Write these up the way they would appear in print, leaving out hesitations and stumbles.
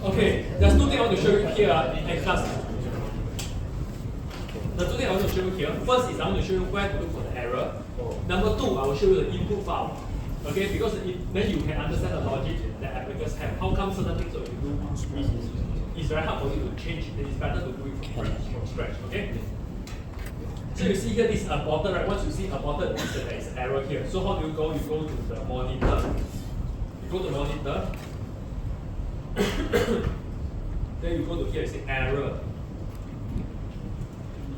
Okay, there's two things I want to show you here in class. The two things I want to show you here. First is I want to show you where to look for the error. Number two, I will show you the input file. Okay, because then you can understand the logic that applicants have. How come certain things that you do it's very hard for you to change. It's better to do it from scratch. Okay. So you see here this aborted, right? Once you see aborted, it means that there is an error here. So how do you go? You go to the monitor. You go to monitor. Then you go to here. You say error.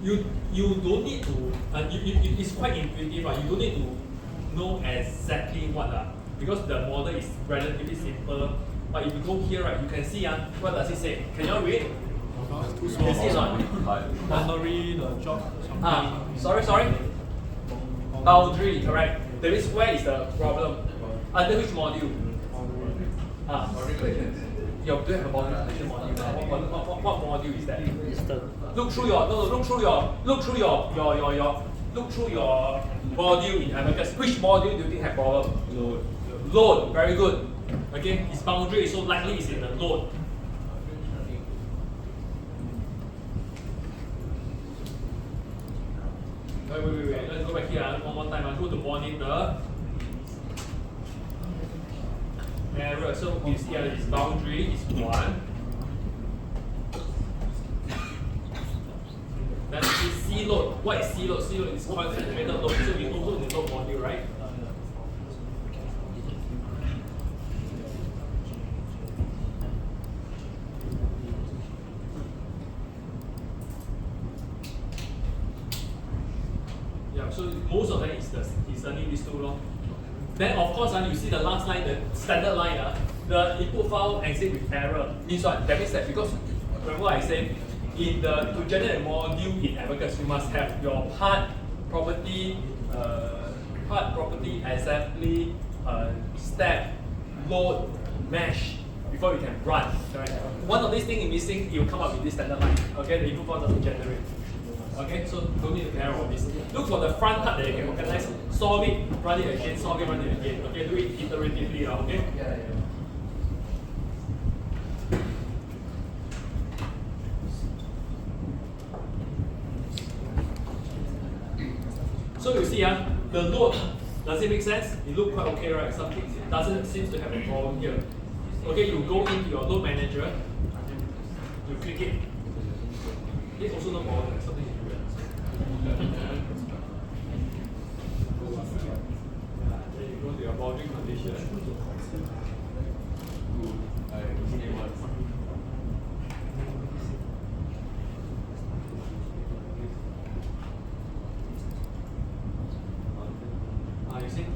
You don't need to. It's quite intuitive. You don't need to know exactly what because the model is relatively simple. But if you go here, right, you can see what does it say? Can you read? Too small. You see it not? Boundary, the job. Sorry. Boundary, correct. That means where is the problem? Under which module? You do have a boundary condition module. What module is that? Look through your module in Abacus. Which module do you think have problem? Load. Very good. Okay, its boundary is so likely it's in the load. Wait. Let's go back here one more time. Go to monitor. Error. So its boundary is 1. Then it's C load. What is C load? C load is concentrated load. So we also need load module, right? So most of them is only these two long. Then of course you see the last line, the standard line, the input file exit with error. Means what? That means that because remember what I said, to generate a module in Abacus, you must have your part property assembly, step, load, mesh before you can run. Right? One of these things is missing, you will come up with this standard line. Okay, the input file doesn't generate. Okay, so don't need to care about this. Look for the front part that you can recognize. Solve it, run it again, solve it, run it again. Okay, do it iteratively. Okay? Yeah. So you see, the load, does it make sense? It looks quite okay, right? Something doesn't seem to have a problem here. Okay, you go into your load manager, you click it. It's also not problem, something you do. Then you go to your boundary condition. You see?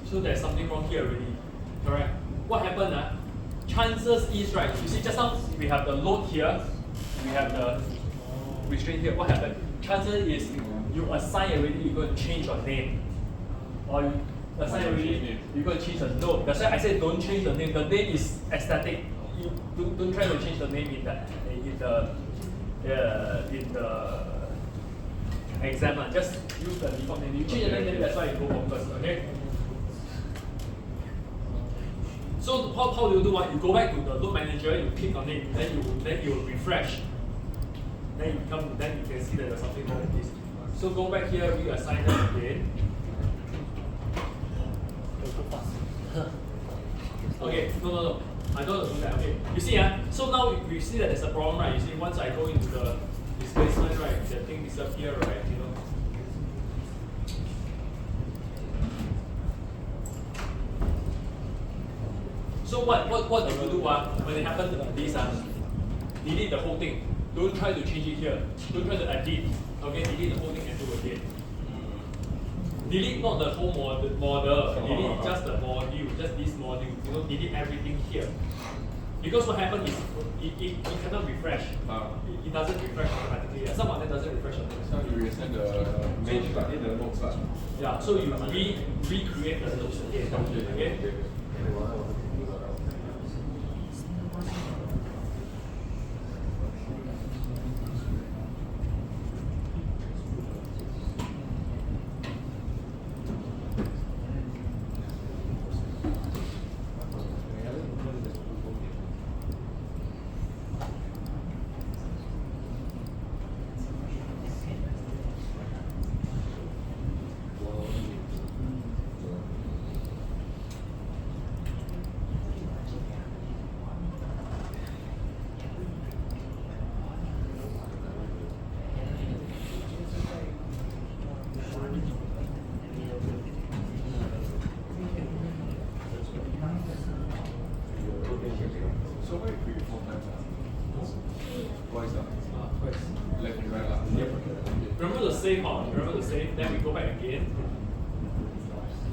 So there's something wrong here already. Correct? What happened? Chances is, right, you see just now we have the load here, we have the restraint here. What happened? Chances is you assign already, you're going to change your name. Or you assign already, you're going to change the node. That's why I said don't change the name. The name is aesthetic. You don't try to change the name in the exam. Just use the default name. You change the name, that's why you go home first. Okay? So how do you do what? You go back to the load manager, you click on it, then you refresh. Then you can see that there's something wrong with this. So go back here, reassign them again. Okay, no. I don't want to do that. Okay. You see, so now we see that there's a problem, right? You see, once I go into the displacement, right, the thing disappear, right? So what do you do when it happens to this? Delete the whole thing. Don't try to change it here. Don't try to edit. Okay, delete the whole thing and do again. Delete not the whole model. Delete just the module, just this module. Delete everything here. Because what happens is it cannot refresh. It doesn't refresh automatically. Some of them doesn't refresh automatically. So you resend the mesh in the notes. Yeah. So you recreate the notes again. Okay. save, remember to save, then we go back again.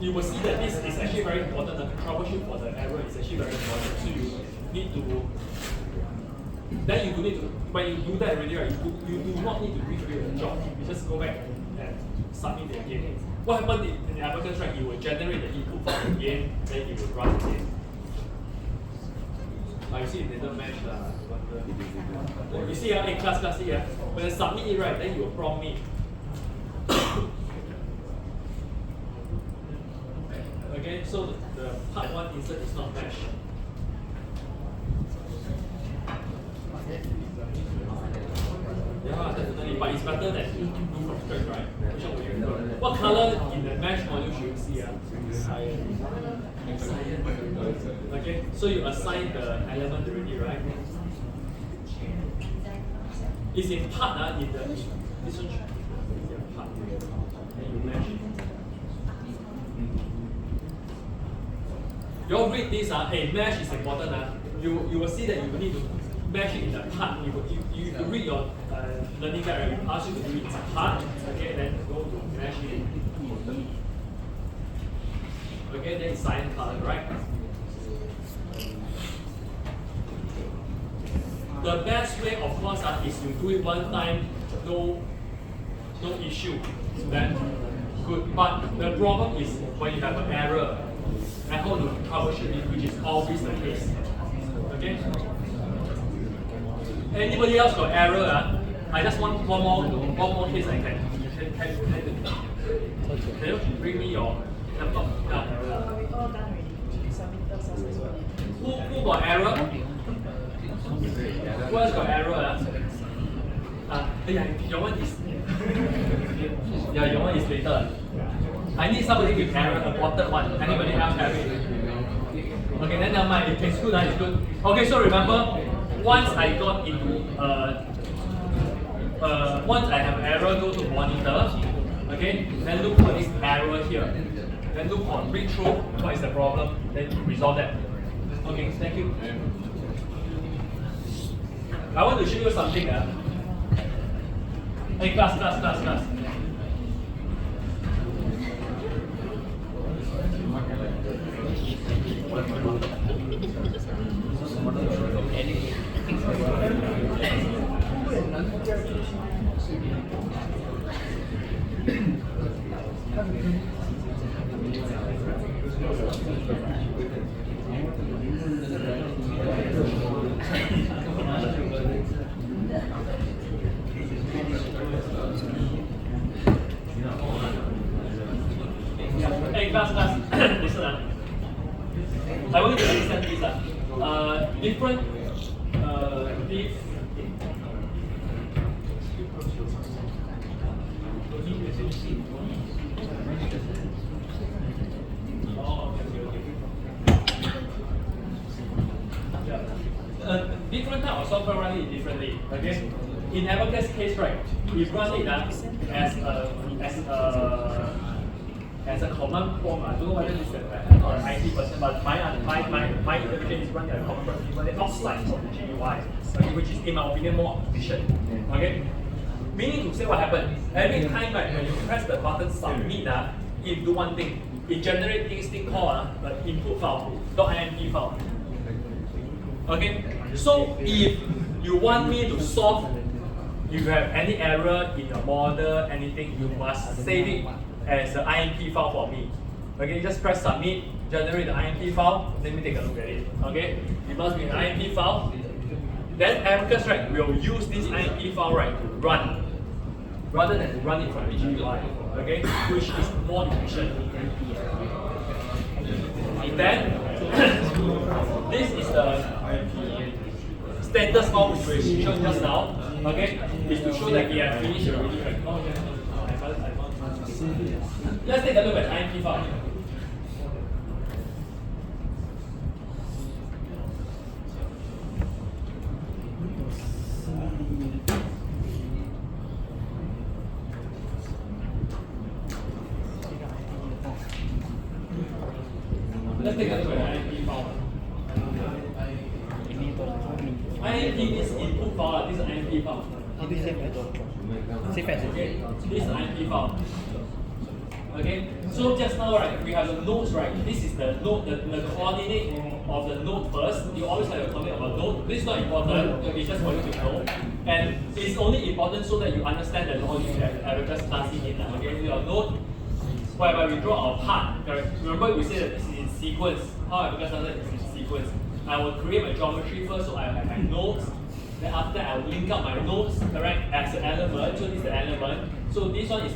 You will see that this is actually very important. The troubleshoot for the error is actually very important. So you need to, then you do need to, when you do that already, right, you do not need to recreate the job. You just go back and submit it again. What happened in the Abacus, right? You will generate the input file again, then you will run again. You see it didn't match. You see, in class here, when I submit it, right, then you will prompt me. Okay, so the part 1 insert is not matched. Yeah, definitely, but it's better than do from scratch, right? Which one will you prefer? What color in the mesh module should you see? Cyan. Okay, so you assign the element already, right? It's in part, in the this one is in part. And you mesh. You all read this, hey, mesh is important. You will see that you will need to mesh it in the part. You read your learning guide, it asks you to do it in a part, okay, then go to mesh it. Okay, then it's cyan color, right? The best way, of course, is you do it one time, no issue. Then good. But the problem is when you have an error, and how to troubleshoot it, which is always the case. Okay? Anybody else got error? I just want one more case I can you bring me your laptop? We all done already. Submitted successfully. Who got error? Who else got error? Yeah, your one is yeah, your one is later. I need somebody with error, a quarter one. Anybody else have it? Okay, then never mind. It's good, it's good. Okay, so remember, once I got into once I have error, go to monitor. Okay, then look for this error here. Then look for read through. What is the problem? Then resolve that. Okay, thank you. I want to show you something. Hey, class. Hey, class. Listen. I want you to understand this. Different diff. Different type of software run it differently. Okay. In Abacus case, right, we run it as a command prompt. I don't know whether this is an IT person, but my interpretation is running a command prompt, but outside of the GUI, okay, which is, in my opinion, more efficient. Okay? Meaning to say what happened, every time right, when you press the button submit, it do one thing. It generates this thing called an input file, .imp file. Okay? So if you want me to solve, if you have any error in your model, anything, you must save it as an IMP file for me. Okay, just press submit, generate the IMP file, let me take a look at it. Okay, it must be an IMP file. Then Abacus, right, will use this IMP file, right, to run, rather than to run it from the GUI, okay, which is more efficient. Then, this is the status file which we showed just now, okay, is to show that we have finished already, right? Oh, yeah. Let's take a look at IMP file. Let's take a look at IMP file. IMP is input file. This is IMP file. Okay, this is the IMP file. Okay, so just now, right, we have the nodes, right? This is the node, the coordinate of the node first. You always have a coordinate of a node. This is not important, okay, just for you to know. And it's only important so that you understand the logic that Abacus class in. Okay, your node, whereby we draw our part. Correct? Remember, we said that this is in sequence. How Abacus does it is in sequence. I will create my geometry first, so I have my nodes. Then after that, I will link up my nodes, correct, as an element. So this is the element. So this one is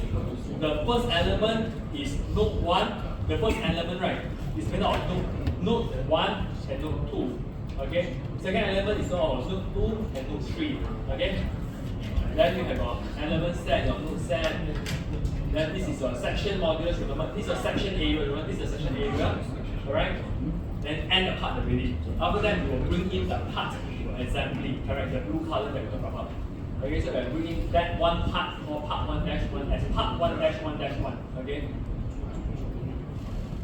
the first element is node 1. The first element, right, is made out of node 1 and node 2. Okay. Second element is made out of node 2 and node 3. Okay. Then you have your element set, your node set. Then this is your section modulus. Remember, this is your section area. Remember, this is the section area. Alright. Then end the part already. After that, you will bring in the part into your assembly. Correct. The blue color that we talked about. Okay, so we're bringing that one part or part 1-1 as part 1-1-1. Okay.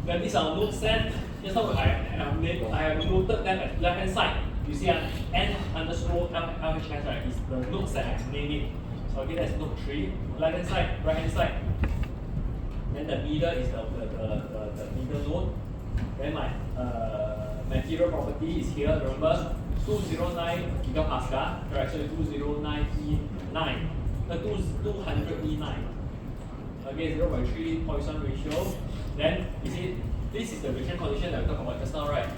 Then these are node set. Just now I have noted them at left hand side. You see n underscore LHS, right, is the node set I named it. Okay, that's node 3. Left hand side, right hand side. Then the middle is the middle node. Then my material property is here. Remember, 209 gigapascal, correct? So 209E9, 200E9. Okay, 0.3 Poisson ratio. Then you see, this is the restriction condition that we talked about just now, right?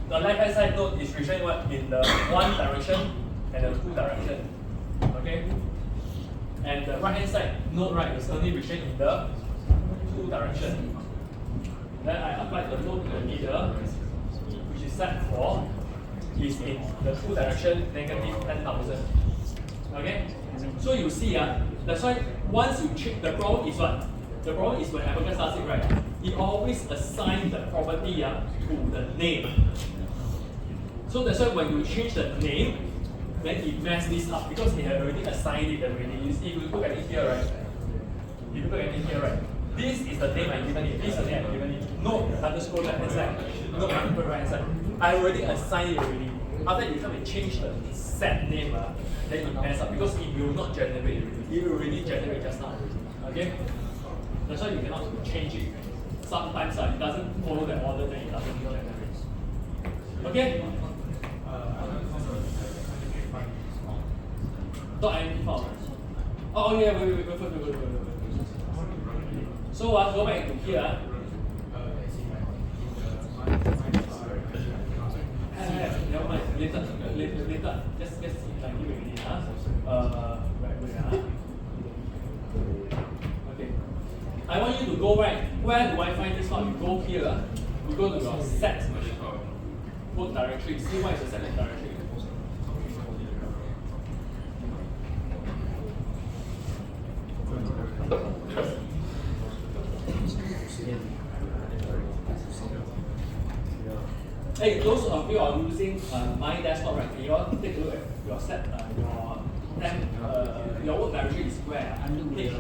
The left hand side node is restrained what? In the one direction and the two direction. Okay? And the right hand side node, right, is only restrained in the two direction. Then I apply the node to the middle, which is set for is in the two direction negative 10,000. Okay? So you see, that's why once you check, the problem is what? The problem is when Abacus does it, right? It always assigns the property to the name. So that's why when you change the name, then it messes this up because it had already assigned it already. If you look at it here, right? If you look at it here, right? This is the name I given it. This is the name I given it. Node underscore left hand side. Node underscore right hand side. I already assigned it already. After you come and change the set name, then it messes up because it will not generate already. It will already generate just now. Okay? That's why you cannot change it. Sometimes it doesn't follow the order, then it doesn't generate. Okay? .imp file. Oh yeah, wait. So go back to here. Never mind. Later. Just give it already. Okay. I want you to go right. Where do I find this file? You go here. You go to your set boot directory. See what is the set directory. Hey, those of you who are using my desktop, right? Can you all take a look at your set, your work directory is where? H.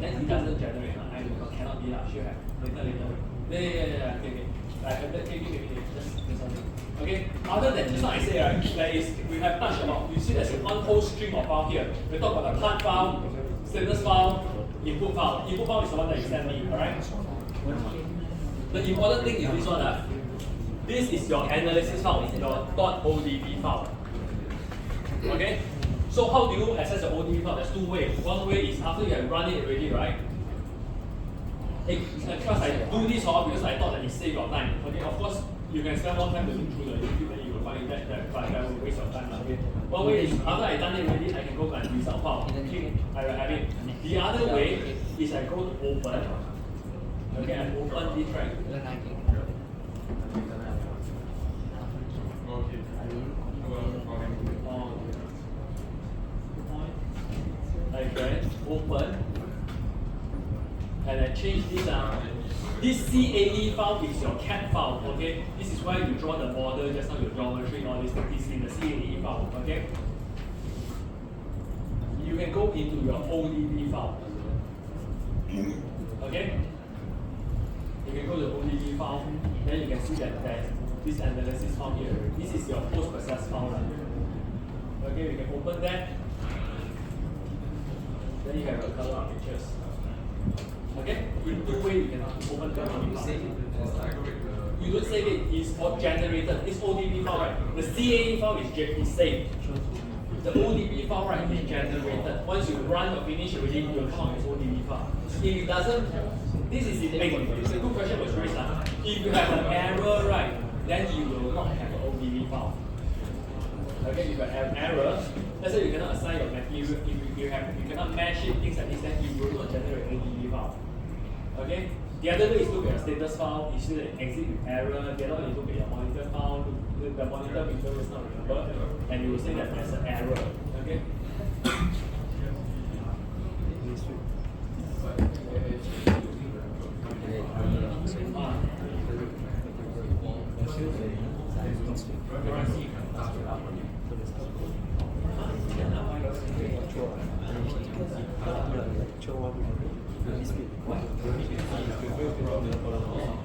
Then it doesn't generate. I cannot be. Should have later. Yeah. Okay. Other than just like I say, right? There is we have touched about. You see, there's one whole stream of file here. We talk about the part file, status file, input file. Input file is the one that you send me, alright? The important thing is this one. This is your analysis file, your .odb file. Okay? So how do you access the ODB file? There's two ways. One way is after you have run it already, right? First I do this because I thought that it saved your time. Okay, of course you can spend more time to look through the YouTube and you will find that will waste your time. Okay? One way is after I done it already, I can go and result file. I will have it. The other way is I go to open. Okay, I open this right. I can open and I change this. This CAE file is your CAD file. Okay, this is where you draw the model, just now your geometry, all this thing is in the CAE file. Okay, you can go into your ODB file. Okay, you can go to the ODB file, then you can see that there's this analysis file here. This is your post process file. Okay, we can open that. then you have a color of pictures. Okay? In two ways you can open the ODB file. You don't save it, it's generated. It's ODB file, right? The CAE file is saved. The ODB file, right, is generated. Once you run or finish already, you will come out with ODB file. If it doesn't, this is the thing. It's a good question was raised. If you have an error, right, then you will not have an ODB file. Okay, if you have an error, let's say you cannot assign your material, if you cannot match it, things like this, then you will not generate ODB file. Okay? The other way is look at your status file, you see the exit with error. The other one is look at your monitor file, the monitor window is not remembered, and you will say that there's an error. Okay?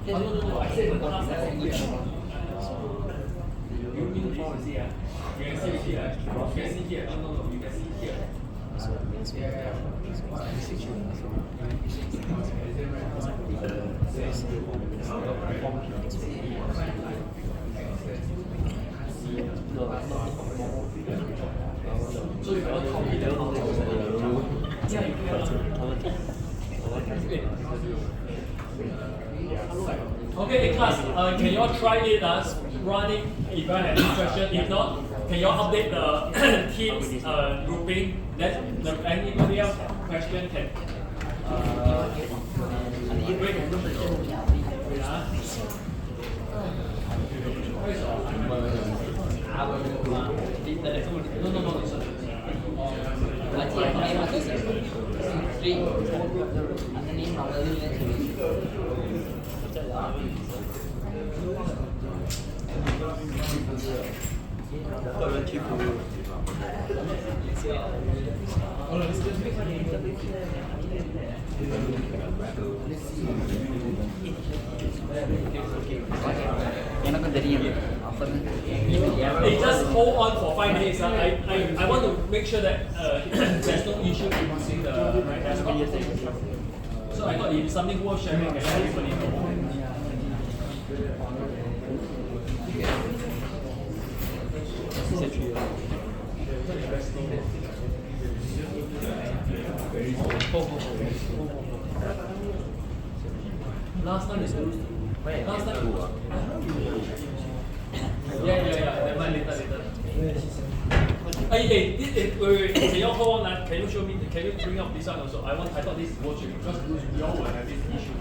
No, I said the class has English. You mean this is here? You can see here. You can see here. No, you can see here. So you cannot copy the file. Yeah, you cannot. Okay, class, can you all try it running if you have any question? If not, can you all update the teams grouping? Then anybody else have question can wait. Hey, just hold on for 5 minutes. I want to make sure that there's no issue with using the desktop. So I thought if something worth sharing, I can let everybody know. Last time is good. Last time. Yeah. Never mind, later. Wait. Can you hold on? Can you show me? Can you bring up this one also? I thought this is worth sharing because you all will have this issue.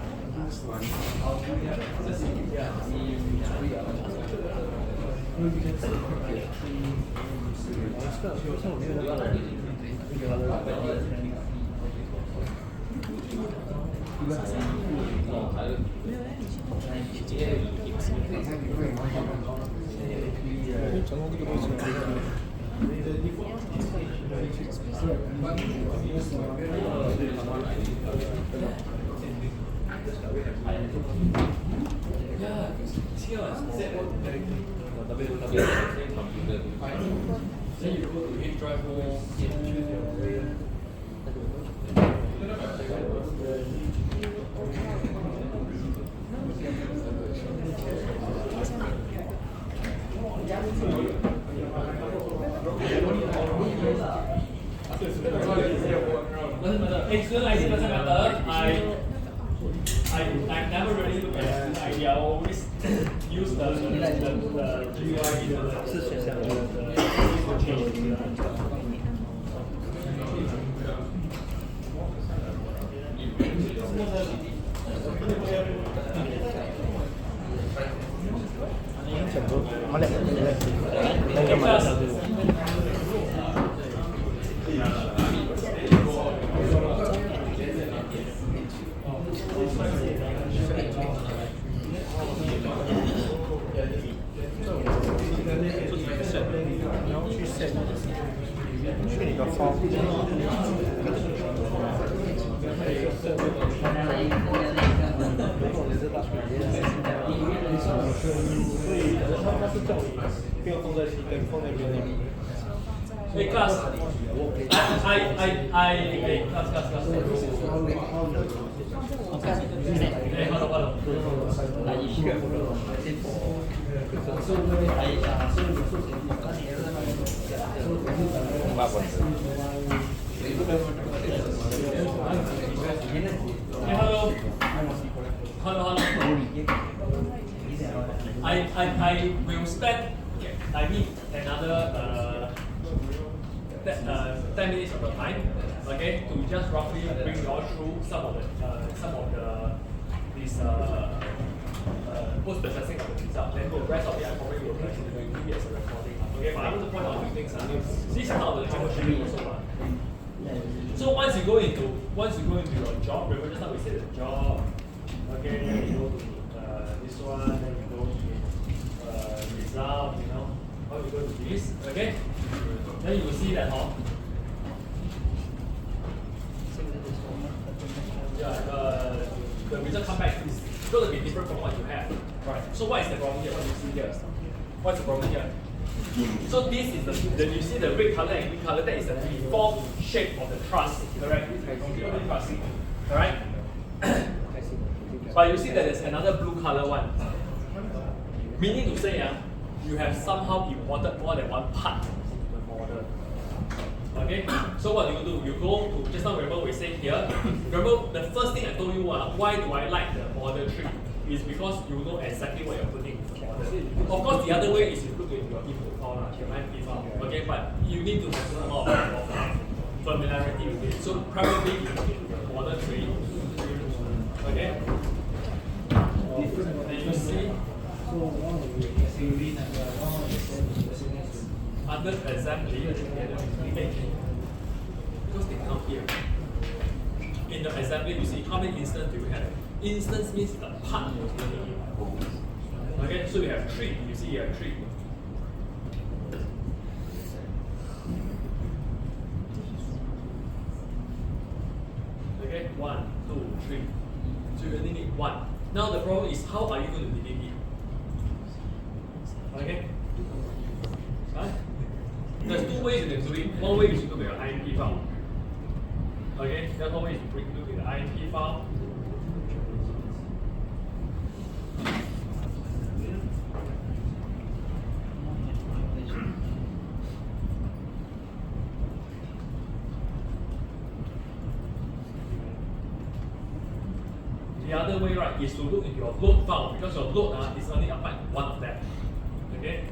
Then you go to H drive more. Hey, student ID doesn't matter. I never really look at student ID. I always use the GUI the change. Hey class. Hey class. Hey, hello. Hey, hello. I will spend, I need another 10 minutes of your time, okay, to just roughly bring you all through some of these post-processing of the result. Then the rest of it I probably will continue doing it as a recording. Okay, but I want to point out two things. This is how the troubleshooting also. So once you go into your job, remember just now we said the job. Okay, then you go to this one, then you go to result, you know. How you go to this, okay? Then you will see that the result come back is going to be different from what you have. Right. So what is the problem here? What do you see here? What's the problem here? So this is the you see the red color and green color, that is the default shape of the truss, correct? Alright? But you see that there's another blue color one. Meaning to say, you have somehow imported more than one part of the model. Okay? So what do? You go to, just now remember we said here, remember the first thing I told you, why do I like the model tree? Is because you know exactly what you're putting in the model. Of course, the other way is you look at your input file, your IP file. Okay, but you need to have some more of familiarity with it. So probably you look at the model tree. Okay? Then you see under assembly, because they count here. In the assembly, you see how many instances do you have? Instance means the part you're putting in. Okay, so we have 3. You see here 3. Okay, 1, 2, 3. So you only need 1. Now the problem is, how are you going to delete it? Okay? Right? There's 2 ways you can do it. One way is to look at your IMP file. Okay? The other way is to look at the IMP file. The other way, right, is to look at your load file, because your load is only applied to one of them. Okay?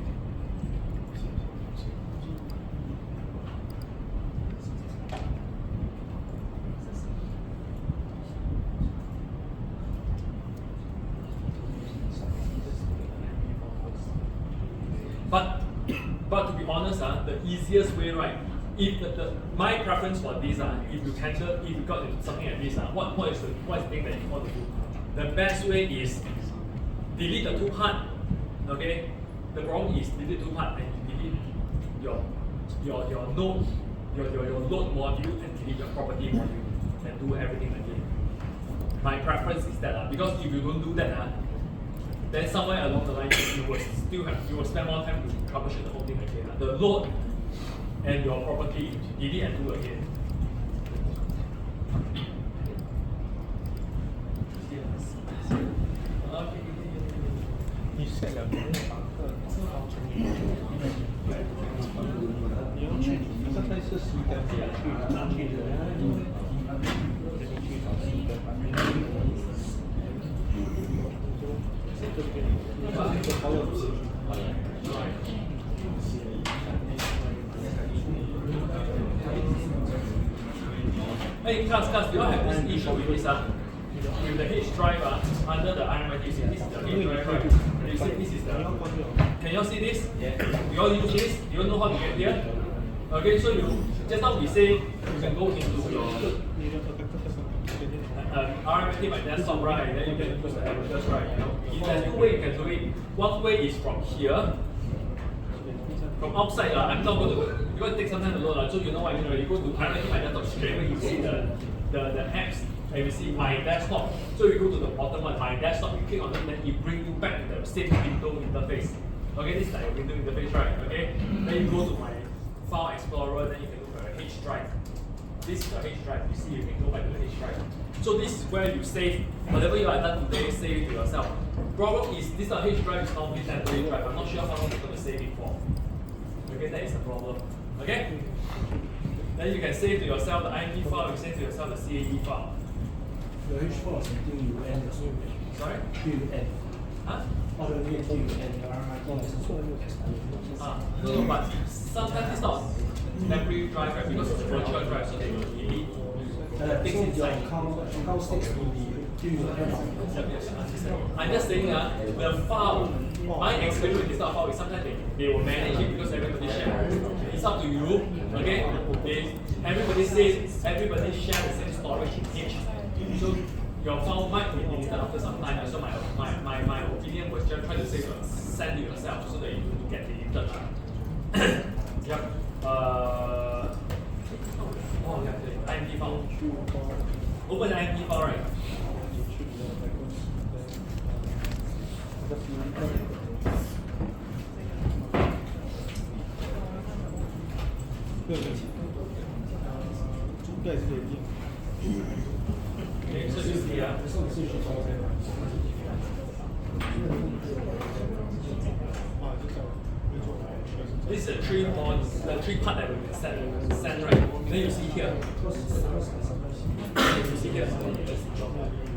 But to be honest, the easiest way, right? If my preference for this, if you got something like this, what is the thing that you want to do? The best way is delete the 2 part. Okay? The problem is delete 2 part and you delete your node, your load module and delete your property module and do everything again. My preference is that because if you don't do that, then somewhere along the line you will spend more time to troubleshoot the whole thing again. The load and your property, delete and do again. Hey, class, do you have this issue with this? With the H drive under the RMIT, you see this is the H drive, right? You see this is the. Can you all see this? Yeah. You all use this? You all know how to get here? Okay, so you just now we say you can go into your RMIT by desktop, right? Then you can use the avatars, right? You know, there's 2 ways you can do it. One way is from here. From outside, I'm not going to, because it takes some time to load, so you know what I mean. You go to RMIT by desktop straight away, you see the apps, and you see my desktop. So you go to the bottom one, my desktop, you click on it, then it brings you back to the same window interface. Okay, this is like a window interface, right? Okay, then you go to my File Explorer, then you can look at a H drive. This is a H drive. You see, you can go back to the H drive. So this is where you save whatever you have done today. Save it to yourself. Problem is this H drive is normally temporary drive. I'm not sure how long you're going to save it for. Okay, that is the problem. Okay. Then you can save to yourself the IMP file. You save to yourself the CAE file. The H file is something you end as well. Sorry. You end. Huh? Or the way you end. No, but sometimes it's not temporary drive, right? Because it's a virtual drive, so they will delete things So inside. your account sticks to the you end. I'm just saying the file, my experience with this file is sometimes they will manage it because everybody shares. It's up to you, okay? Everybody says everybody share the same storage H. So your file might be deleted after some time. So my opinion was just try to send to yourself so that you don't get deleted. Yep. Oh, yeah, the IMP file. Open the IMP file, right? Okay, so you see, this is the three part that we can send right. Then you see here. You see here.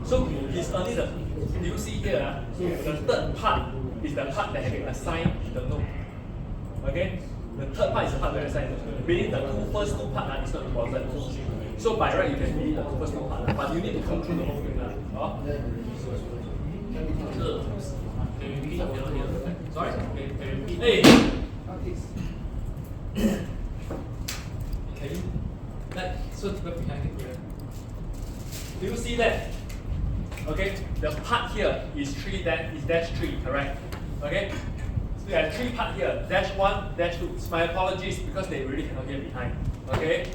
So it's only the. Do you see here? The third part is the part that has been assigned the node. Okay. The third part is the part that is assigned. Meaning the first two parts is not important. So by right you can delete the first two parts, but you need to come through the whole thing. Sorry? Hey! Can you so behind it here? Do you see that? Okay, the part here is dash 3, correct? Okay? So you have 3 parts here, dash 1, dash 2. My apologies because they really cannot get behind. Okay?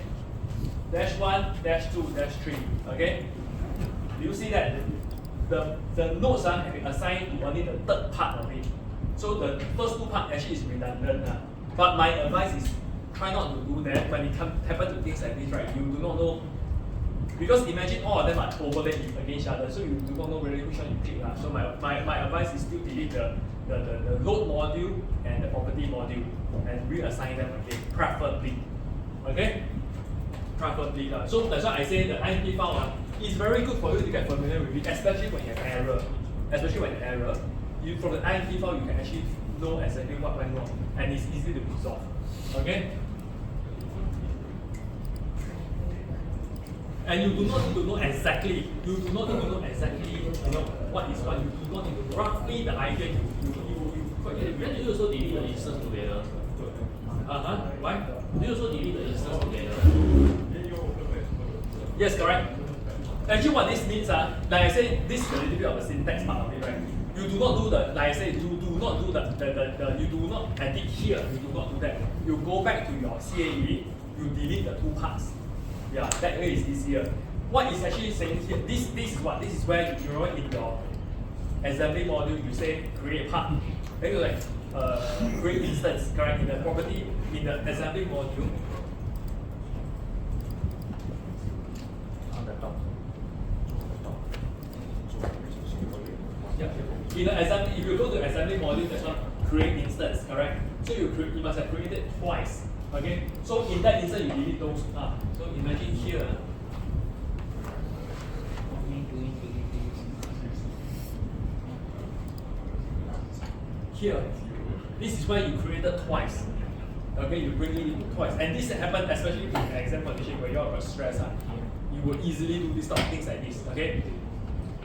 Dash 1, dash 2, dash 3. Okay? Do you see that? The nodes have been assigned to only the third part of it. So the first 2 parts actually is redundant. But my advice is try not to do that when it happens to things like this, right? You do not know. Because imagine all of them are overlaid against each other, so you do not know really which one you pick. So my advice is still delete the load module and the property module and reassign them again, preferably. Okay? Preferably. So that's why I say the IMP file is very good for you to get familiar with it, especially when you have error. Especially when you have error. From the IMP file, you can actually know exactly what went wrong, and it's easy to resolve. Okay? And you do not need to know exactly. You do not need to know exactly. What is what. You do not need to roughly the idea. When you also delete the instance together. Why? You also delete the instance together. Yes, correct. Actually, what this means, like I said, this is a little bit of the syntax part of it, right? You do not do the, like I said, you do not do you do not edit here. You do not do that. You go back to your CAE. You delete the 2 parts. Yeah, that way is easier. What is actually saying here? This is what. This is where you know in your assembly module you say create part. Then you like create instance, correct? In the property in the assembly module. On the top. Yeah. In the assembly, if you go to assembly module, there's one create instance, correct? So you must have created twice. Okay. So in that instance, you delete those. So imagine here. Here, this is where you created twice. Okay, you bring it in twice, and this happens especially in an exam condition where you are stressed. You will easily do these type of things like this. Okay.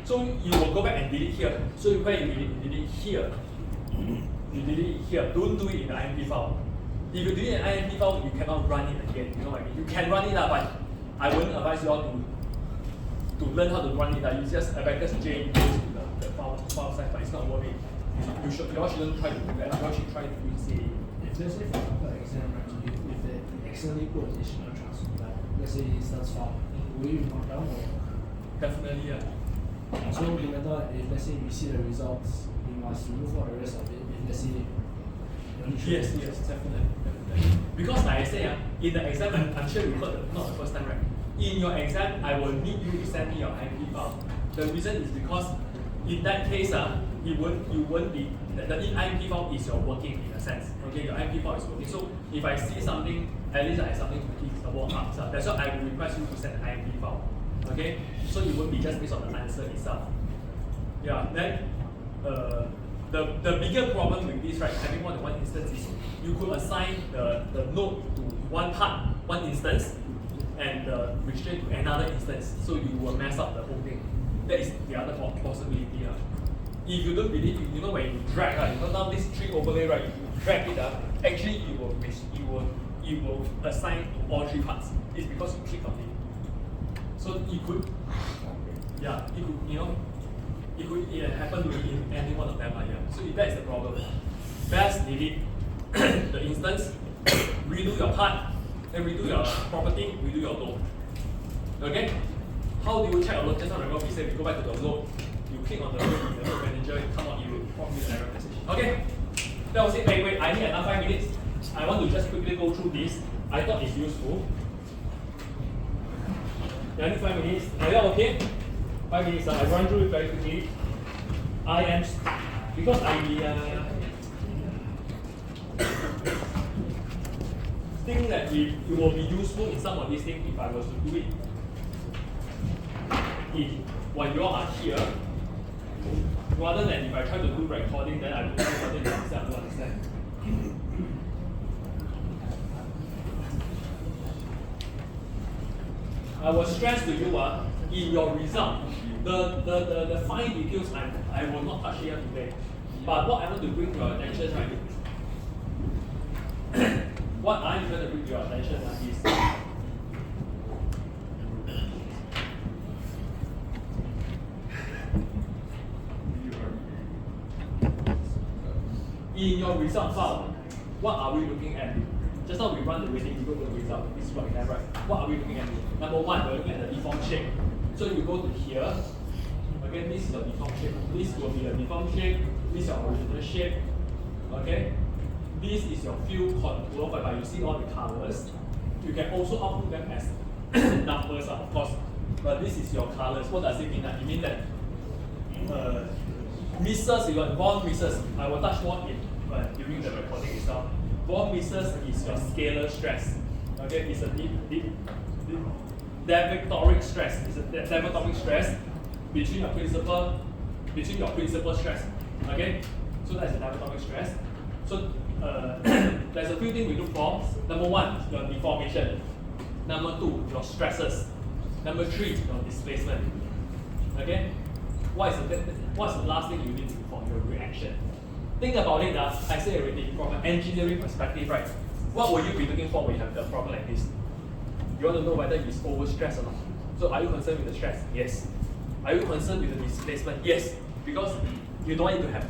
So you will go back and delete here. So where you delete here, you delete here. Don't do it in the IMP file. If you delete an IMP file, you cannot run it again. You know what I mean? You can run it, but I wouldn't advise you all to learn how to run it. You just abacus J goes to the file size, but it's not worth it. You all shouldn't try to do that. You all should try to do CAE. If let's say for example exam, right, if they accidentally put additional transfer, like let's say instance file, will you mark down or? Definitely, yeah. So no matter if let's say we see the results, we must remove all the rest of it. If let's say Yes, definitely. Because like I say, in the exam, I'm sure you heard not the first time, right? In your exam, I will need you to send me your IMP file. The reason is because in that case, you won't be the IMP file is your working in a sense. Okay, your IMP file is working. So if I see something, at least I have something to give a more answer. That's why I will request you to send an IMP file. Okay, so it won't be just based on the answer itself. Yeah, then the bigger problem with this, right, having more than one instance is you could assign the node to one part, one instance, and the restraint to another instance, so you will mess up the whole thing. That is the other possibility. If you don't believe, you know when you drag, you know now this tree overlay, right, you drag it, actually it will assign to all three parts. It's because you click on it. So it could, yeah, it could, you know, it could happen to any one of them. So if that is the problem, best delete the instance, redo your part, then redo your property, redo your load. Okay? How do you check a load? Just now remember we said we go back to the load. You click on the load in the load manager, it come out, you will prompt you an error message. Okay? That was it. Wait, I need another 5 minutes. I want to just quickly go through this. I thought it's useful. I need 5 minutes. Are you all okay? 5 minutes. I run through it very quickly. I am because I think that it will be useful in some of these things if I was to do it when you all are here, rather than if I try to do recording, then I don't know whether you understand or don't understand. I will stress to you in your result, the fine details I will not touch here today. But what I want to bring to your attention, right? What I'm going to bring to your attention is in your result file, what are we looking at? Just now we run the rating, we go to the result. This is what we have, right? What are we looking at? Number one, we're looking at the deformed shape. So you go to here. Again, this is your deformed shape. This will be a deformed shape. This is your original shape. Okay? This is your field contour, but you see all the colors. You can also output them as numbers, of course. But this is your colors. What does it mean? It means that misses, you got von misses. I will touch more in during the recording itself. Von misses is your scalar stress. Okay, it's a Davitoric stress. It's a Davitoric stress between your principal stress. Okay, so that's a Davitoric stress. So there's a few things we look for. Number one, your deformation. Number two, your stresses. Number three, your displacement. Okay, what's the last thing you need to look for? Your reaction. Think about it. I say already from an engineering perspective, right? What will you be looking for when you have a problem like this? You want to know whether it's overstressed or not. So are you concerned with the stress? Yes. Are you concerned with the displacement? Yes. Because you don't want it to have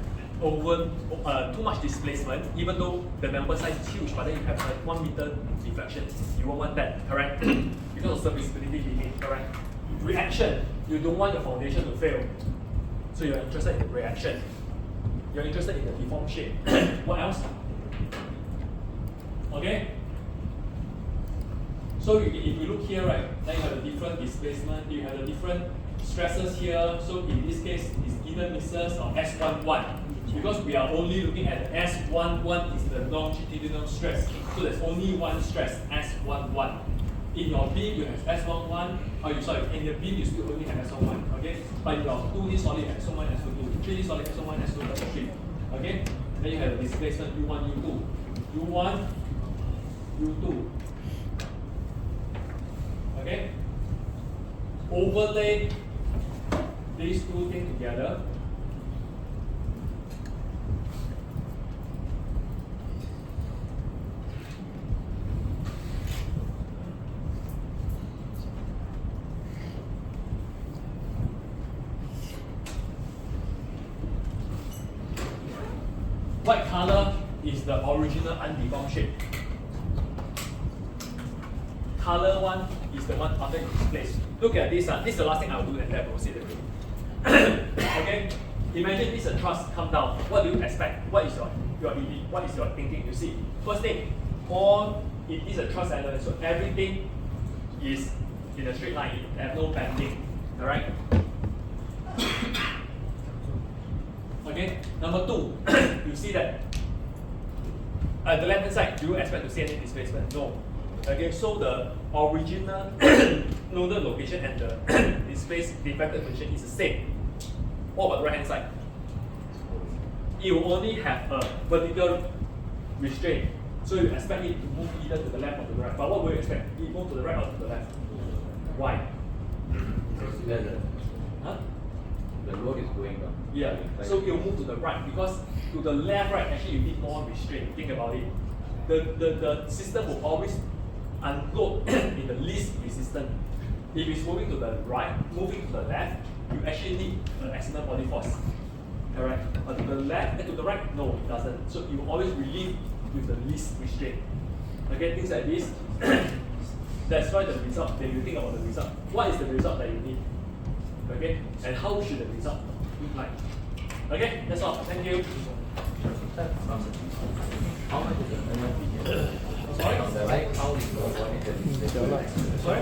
too much displacement, even though the member size is huge, but then you have a 1 meter deflection. You won't want that, correct? Because of serviceability limit, correct? Reaction. You don't want your foundation to fail. So you're interested in the reaction. You're interested in the deformed shape. What else? Okay? So if you look here, right, then you have the different displacement, you have the different stresses here. So in this case, it's either misses or S11. Because we are only looking at the S11 is the longitudinal stress. So there's only one stress, S11. In your beam, you have S11. In your beam, you still only have S11. Okay? But in your 2D solid, S11, S22. 3D solid, S11, S2, S3. Okay? Then you have the displacement U1, U2. U1, U2. Okay? Overlay these two things together. White color is the original undeformed shape. Color one is the one after you displace. Look at this. This is the last thing I will do, and then I will see the video. Okay? Imagine this truss come down. What do you expect? What is your DD? What is your thinking? You see, first thing, all it is a truss element, so everything is in a straight line. It have no bending. Alright? Okay, number two, you see that at the left hand side, do you expect to see any displacement? No. Okay, so the original nodal location and the deflected position is the same. What about the right hand side? It will only have a vertical restraint. So you expect it to move either to the left or to the right. But what will you expect? It move to the right or to the left? Why? Huh? The load is going down. Yeah, so it will move to the right because to the left, right, actually you need more restraint. Think about it. The system will always unload in the least resistance. If it's moving to the right, moving to the left, you actually need an external body force. Alright, but to the left and to the right, no, it doesn't. So you will always relieve with the least restraint. Okay, things like this. That's why the result, then you think about the result. What is the result that you need? Okay, and how should the result look like? Okay, that's all. Thank you. How much is the MRP? Sorry? Like how is the Sorry?